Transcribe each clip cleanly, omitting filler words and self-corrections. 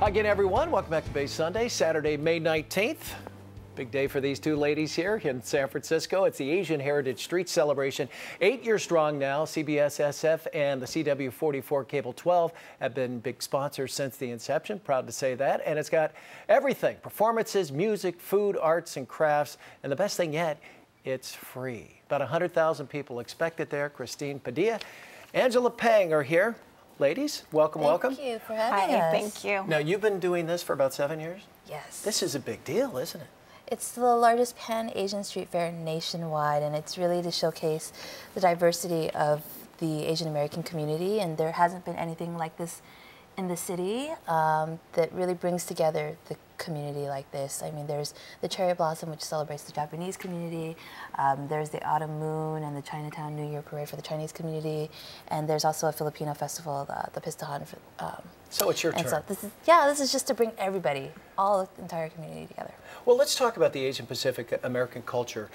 Hi again, everyone. Welcome back to Bay Sunday, Saturday, May 19th. Big day for these two ladies here in San Francisco. It's the Asian Heritage Street Celebration. 8 years strong now. CBS SF and the CW44 Cable 12 have been big sponsors since the inception. Proud to say that. And it's got everything: performances, music, food, arts, and crafts. And the best thing yet, it's free. About 100,000 people expected there. Christine Padilla, Angela Pang are here. Ladies, welcome, welcome. Thank you for having us. Thank you. Now, you've been doing this for about 7 years? Yes. This is a big deal, isn't it? It's the largest pan-Asian street fair nationwide, and it's really to showcase the diversity of the Asian American community, and there hasn't been anything like this in the city that really brings together the community like this. I mean, there's the Cherry Blossom, which celebrates the Japanese community. There's the Autumn Moon and the Chinatown New Year Parade for the Chinese community. And there's also a Filipino festival, the Pistahan. So it's your turn. So this is just to bring everybody, the entire community together. Well, let's talk about the Asian Pacific American culture.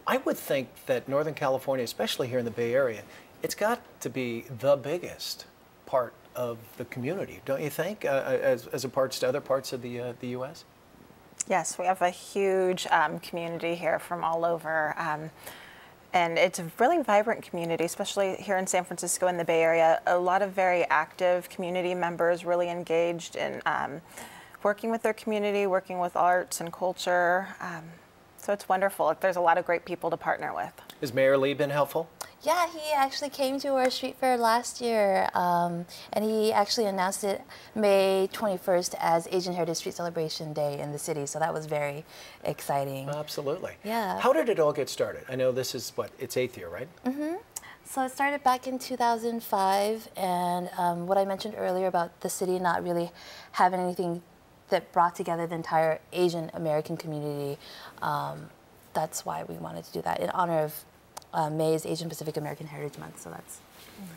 I would think that Northern California, especially here in the Bay Area, it's got to be the biggest part of the community, don't you think, as opposed to other parts of the U.S.? Yes, we have a huge community here from all over, and it's a really vibrant community, especially here in San Francisco in the Bay Area. A lot of very active community members, really engaged in working with their community, working with arts and culture. So it's wonderful. There's a lot of great people to partner with. Has Mayor Lee been helpful? Yeah, he actually came to our street fair last year, and he actually announced it May 21st as Asian Heritage Street Celebration Day in the city, so that was very exciting. Absolutely. Yeah. How did it all get started? I know this is, its 8th year, right? Mm-hmm. So it started back in 2005, and what I mentioned earlier about the city not really having anything that brought together the entire Asian American community, that's why we wanted to do that in honor of May's Asian Pacific American Heritage Month, so that's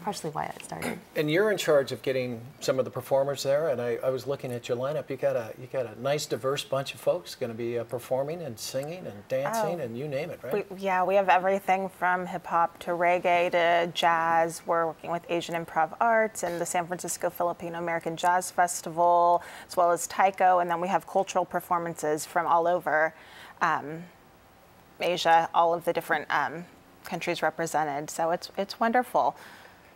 partially why it started. And you're in charge of getting some of the performers there, and I was looking at your lineup. You got a nice, diverse bunch of folks going to be performing and singing and dancing and you name it, right? We have everything from hip-hop to reggae to jazz. We're working with Asian Improv Arts and the San Francisco Filipino American Jazz Festival, as well as taiko, and then we have cultural performances from all over Asia, all of the different countries represented, so it's wonderful.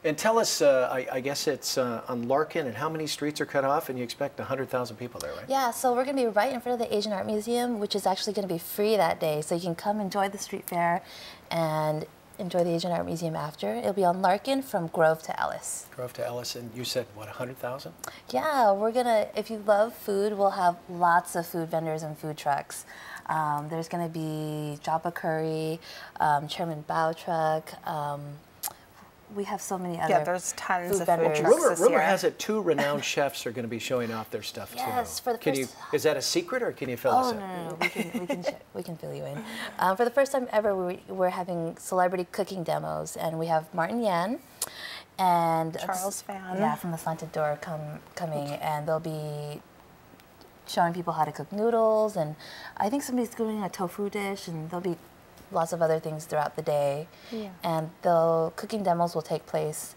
And tell us, I guess it's on Larkin, and how many streets are cut off, and you expect 100,000 people there, right? Yeah, so we're going to be right in front of the Asian Art Museum, which is actually going to be free that day, so you can come enjoy the street fair and enjoy the Asian Art Museum after. It'll be on Larkin from Grove to Ellis. Grove to Ellis, and you said, what, 100,000? Yeah, we're going to, if you love food, we'll have lots of food vendors and food trucks. There's going to be Joppa Curry, Chairman Bao Truck. We have so many other there's tons of vendors. food trucks Rumor has it 2 renowned chefs are going to be showing off their stuff too. Yes, for the first. Is that a secret, or can you fill us in? No. We can fill you in. For the first time ever, we're having celebrity cooking demos, and we have Martin Yan and Charles Fan. Yeah, from the Slanted Door coming, and they'll be showing people how to cook noodles, and I think somebody's doing a tofu dish, and there'll be lots of other things throughout the day. Yeah. And the cooking demos will take place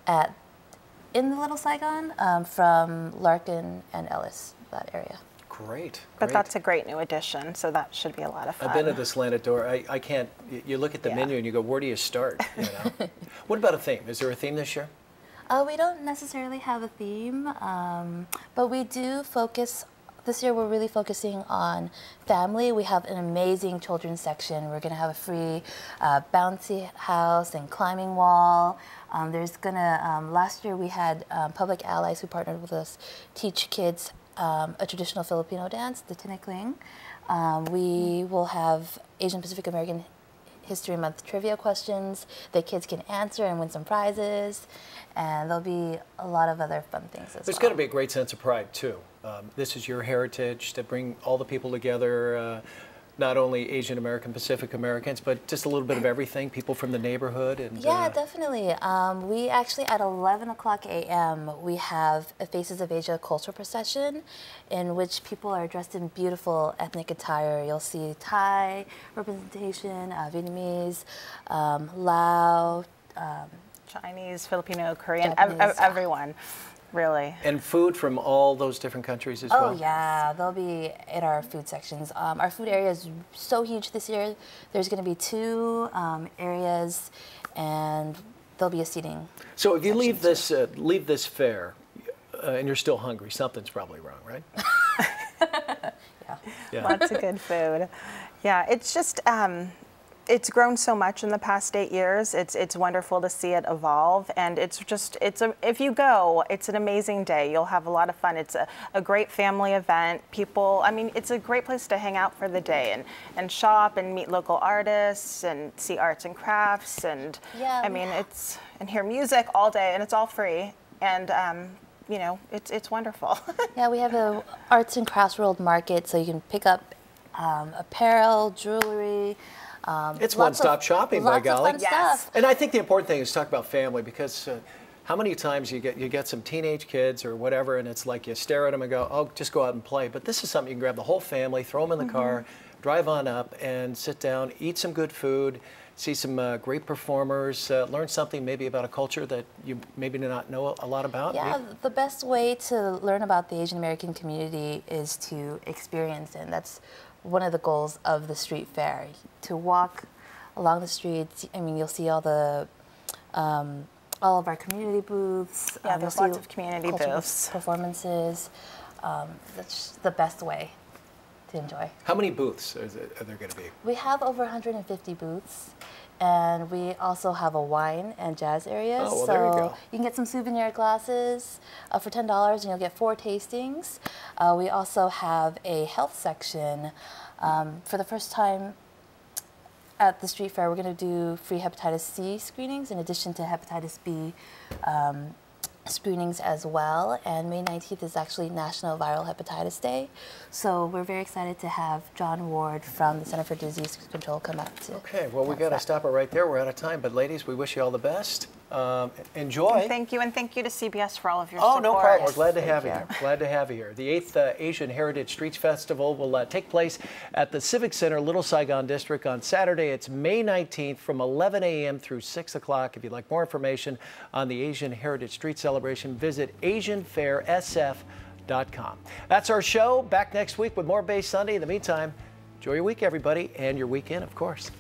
in the Little Saigon from Larkin and Ellis, that area. Great. But that's a great new addition, so that should be a lot of fun. I've been to the Slanted Door. I can't, you look at the menu and you go, where do you start? You know? What about a theme? Is there a theme this year? We don't necessarily have a theme, but we do focus. This year we're really focusing on family. We have an amazing children's section. We're going to have a free bouncy house and climbing wall. There's going to, last year we had Public Allies who partnered with us teach kids a traditional Filipino dance, the tinikling. We will have Asian Pacific American History Month trivia questions that kids can answer and win some prizes. And there'll be a lot of other fun things as well. There's got to be a great sense of pride, too. This is your heritage, to bring all the people together, not only Asian American, Pacific Americans, but just a little bit of everything, people from the neighborhood. And yeah, definitely. We actually, at 11 o'clock a.m., we have a Faces of Asia cultural procession in which people are dressed in beautiful ethnic attire. You'll see Thai representation, Vietnamese, Lao, Chinese, Filipino, Korean, Japanese, everyone. really. And food from all those different countries as well? Oh yeah, they'll be in our food sections. Our food area is so huge this year. There's going to be 2 areas, and there'll be a seating. So if you leave this fair and you're still hungry, something's probably wrong, right? Yeah. Lots of good food. Yeah, it's just, it's grown so much in the past 8 years. It's wonderful to see it evolve, and if you go, it's an amazing day. You'll have a lot of fun. It's a great family event. People, I mean, it's a great place to hang out for the day and shop and meet local artists and see arts and crafts, and I mean, and hear music all day, and it's all free, and you know, it's wonderful. Yeah, we have a arts and crafts world market, so you can pick up apparel, jewelry. It's one-stop shopping, by golly. Lots of fun stuff. And I think the important thing is to talk about family, because how many times you get some teenage kids or whatever, and it's like you stare at them and go, oh, just go out and play. But this is something you can grab the whole family, throw them in the car, drive on up, and sit down, eat some good food, see some great performers, learn something maybe about a culture that you maybe do not know a lot about. Yeah, the best way to learn about the Asian American community is to experience it. And that's one of the goals of the street fair, to walk along the streets. I mean, you'll see all of our community booths. Yeah, there's lots of community booths. Performances. That's the best way to enjoy. How many booths are there going to be? We have over 150 booths, and we also have a wine and jazz area. Oh, well, so there you go. you can get some souvenir glasses for $10, and you'll get 4 tastings. We also have a health section. For the first time at the street fair, we're going to do free hepatitis C screenings in addition to hepatitis B screenings as well. And May 19th is actually National Viral Hepatitis Day. So we're very excited to have John Ward from the Center for Disease Control come out to. Okay, well, we got to stop it right there. We're out of time. But ladies, we wish you all the best. Enjoy. Thank you, and thank you to CBS for all of your support. Oh, no problem. We're glad to have you here. Glad to have you here. The 8th Asian Heritage Streets Festival will take place at the Civic Center, Little Saigon District on Saturday. It's May 19th from 11 a.m. through 6 o'clock. If you'd like more information on the Asian Heritage Street Celebration, visit AsianFairSF.com. That's our show. Back next week with more Bay Sunday. In the meantime, enjoy your week, everybody, and your weekend, of course.